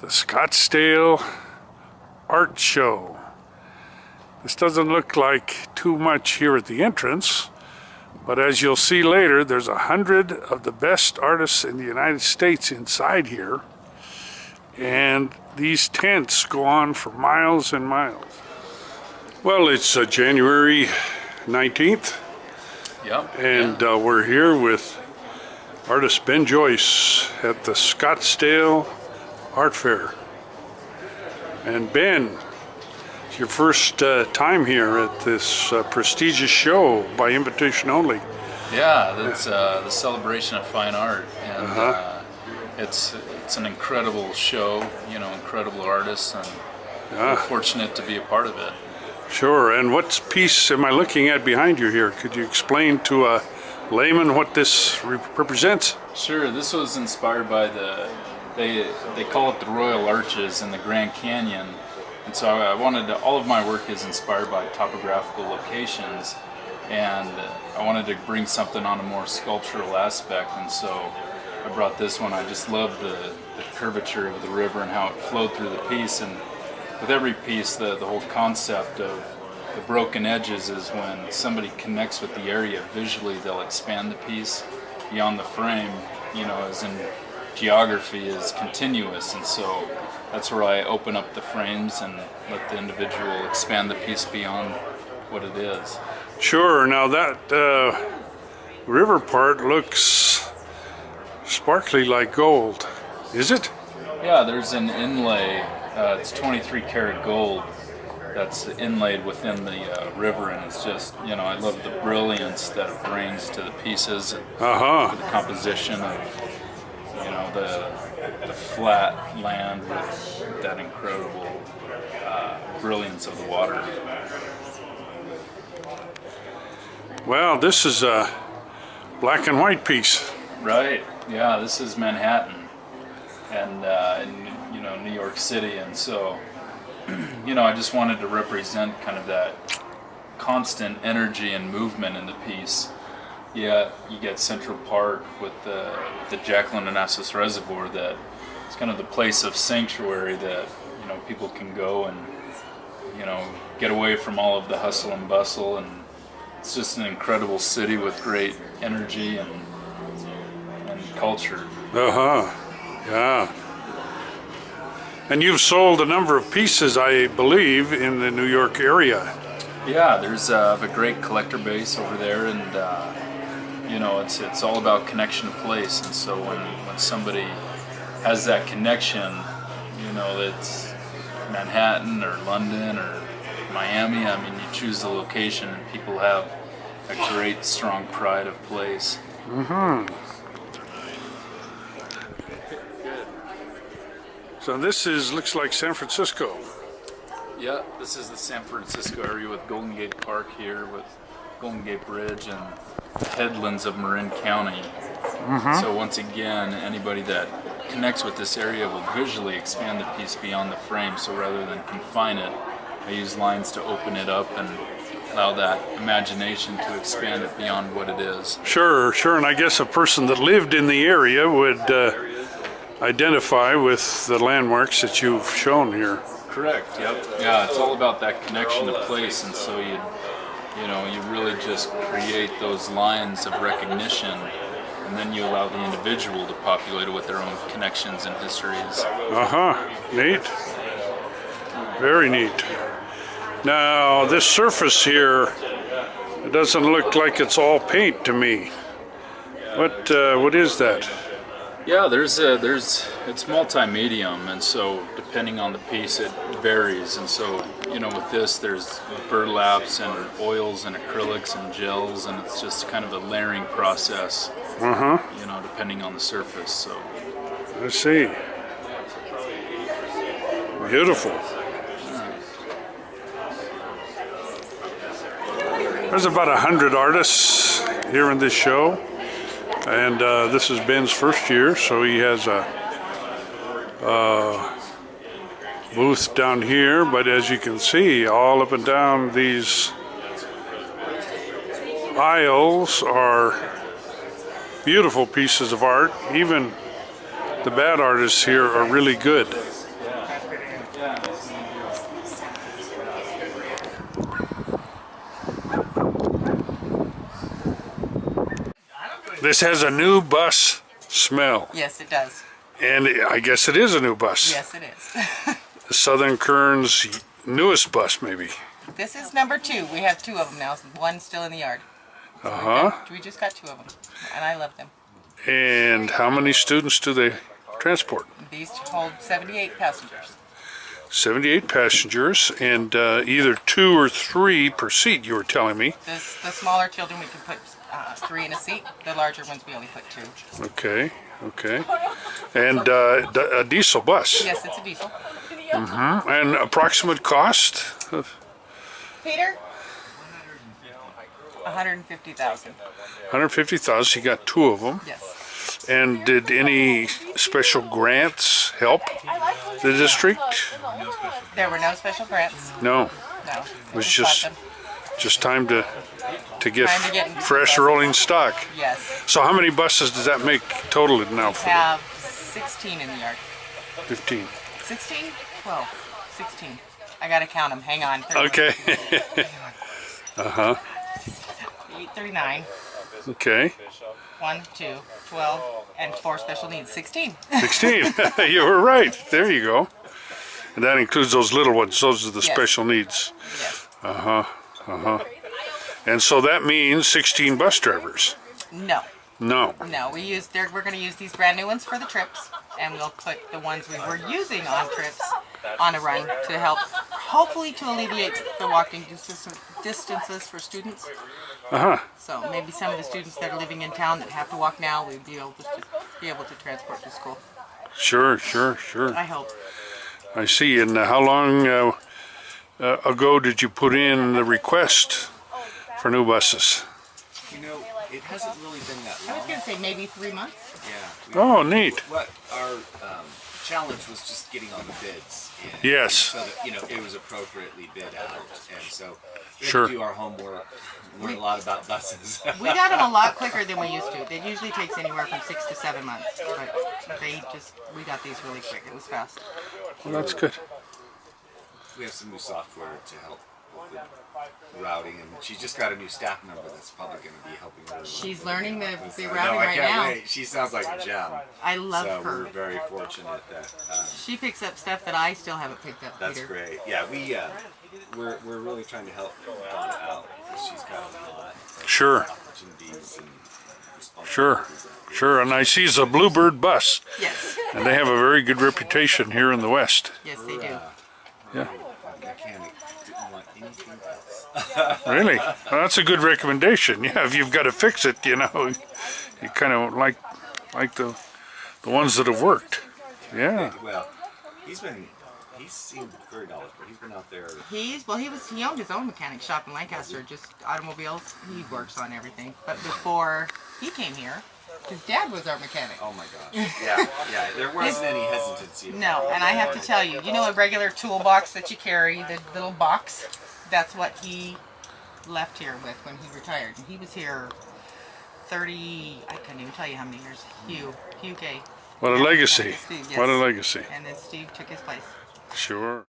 the Scottsdale Art Show. This doesn't look like too much here at the entrance, but as you'll see later, there's 100 of the best artists in the United States inside here, and these tents go on for miles and miles. Well, it's January 19th, and we're here with artist Ben Joyce at the Scottsdale Art Fair. And Ben, it's your first time here at this prestigious show by invitation only. Yeah, that's the celebration of fine art, and it's an incredible show. You know, incredible artists, and we're fortunate to be a part of it. Sure. And what piece am I looking at behind you here? Could you explain to a layman what this represents? Sure. This was inspired by they call it the Royal Arches in the Grand Canyon, and so I wanted to, all of my work is inspired by topographical locations, and I wanted to bring something on a more sculptural aspect, and so I brought this one. I just love the curvature of the river and how it flowed through the piece, and with every piece, the whole concept of the broken edges is when somebody connects with the area visually, they'll expand the piece beyond the frame, you know, as in geography is continuous, and so that's where I open up the frames and let the individual expand the piece beyond what it is. Sure. Now that river part looks sparkly like gold, is it? Yeah, there's an inlay. It's 23 karat gold that's inlaid within the river, and it's just, you know, I love the brilliance that it brings to the pieces, the composition of, you know, the flat land with that incredible brilliance of the water. Well, this is a black and white piece. Right. Yeah, this is Manhattan, and you know, New York City, and so, you know, I just wanted to represent kind of that constant energy and movement in the piece. Yeah, you get Central Park with the Jacqueline Onassis Reservoir, that it's kind of the place of sanctuary that, you know, people can go and, you know, get away from all of the hustle and bustle, and it's just an incredible city with great energy and culture. Yeah. And you've sold a number of pieces, I believe, in the New York area. Yeah, there's a great collector base over there, and you know, it's all about connection to place. And so when somebody has that connection, you know, it's Manhattan or London or Miami. I mean, you choose the location, and people have a great, strong pride of place. So this looks like San Francisco. Yeah, this is the San Francisco area with Golden Gate Park here, with Golden Gate Bridge and the headlands of Marin County. So once again, anybody that connects with this area will visually expand the piece beyond the frame. So rather than confine it, I use lines to open it up and allow that imagination to expand it beyond what it is. Sure. And I guess a person that lived in the area would identify with the landmarks that you've shown here. Correct. Yep. Yeah, it's all about that connection to place, and so you really just create those lines of recognition, and then you allow the individual to populate it with their own connections and histories. Neat. Very neat. Now this surface here, it doesn't look like it's all paint to me. What is that? Yeah, it's multi-medium, and so depending on the piece it varies, and so, you know, with this there's burlaps and oils and acrylics and gels, and it's just kind of a layering process, you know, depending on the surface. So I see. Beautiful. There's about 100 artists here in this show. And this is Ben's first year, so he has a booth down here. But as you can see, all up and down these aisles are beautiful pieces of art. Even the bad artists here are really good. This has a new bus smell. Yes, it does. And I guess it is a new bus. Yes, it is. Southern Kern's newest bus, maybe. This is number 2. We have 2 of them now. One's still in the yard. Uh-huh. We just got 2 of them, and I love them. And how many students do they transport? These hold 78 passengers. 78 passengers, and either 2 or 3 per seat, you were telling me. The smaller children, we can put 3 in a seat. The larger ones, we only put 2. Okay, okay. And a diesel bus. Yes, it's a diesel. Mm-hmm. And approximate cost? Peter? $150,000. $150,000. You got 2 of them. Yes. And did any special grants help the district? There were no special grants. No. No. It was just time to get Time to get fresh rolling stock. Yes. So how many buses does that make total now We for have 16 in the yard. 15? 16? 12. 16. I gotta count them. Hang on. 31. Okay. Uh-huh. 839. Okay. 1, 2, 12, and 4 special needs. 16. 16. You were right. There you go. And that includes those little ones. Those are the Yes. special needs. Yes. Uh-huh. Uh-huh. And so that means 16 bus drivers. No. No. No. We're going to use these brand new ones for the trips, and we'll put the ones we were using on trips on a run to help, hopefully to alleviate the walking distances for students. Uh-huh. So maybe some of the students that are living in town that have to walk now, we'd be able to transport to school. Sure, sure, sure. I hope. I see. And how long ago did you put in the request for new buses? You know, it hasn't really been that I was long. going to say maybe 3 months. Yeah. Oh, neat. What our challenge was just getting on the bids. And, Yes. So that, you know, it was appropriately bid out. And so we Sure. had to do our homework, learn a lot about buses. We got them a lot quicker than we used to. It usually takes anywhere from 6 to 7 months, but we got these really quick. It was fast. Well, that's good. We have some new software to help with the routing, and she just got a new staff member that's probably going to be helping her. She's learning the No, routing I right can't now. wait. She sounds like a gem. I love so her. we're very fortunate that She picks up stuff that I still haven't picked up, that's Peter. great. Yeah, we're really trying to help Dawna out because she's got a lot of Sure, opportunities and sure, sure. And I see it's a Bluebird bus, Yes. and they have a very good reputation here in the West. Yes, they do. Yeah. mechanic didn't want anything else. Really? Well, that's a good recommendation. Yeah, if you've got to fix it, you know, you kind of like the ones that have worked. Yeah. Well, he seemed very knowledgeable. He's been out there. He owned his own mechanic shop in Lancaster, just automobiles. He works on everything. But before he came here, his dad was our mechanic. Oh my gosh. Yeah, yeah. There wasn't any hesitancy. No, and I have to tell you, you know a regular toolbox that you carry, the little box? That's what he left here with when he retired. And he was here 30, I couldn't even tell you how many years. Hugh Gay. What a legacy. Steve, yes. What a legacy. And then Steve took his place. Sure.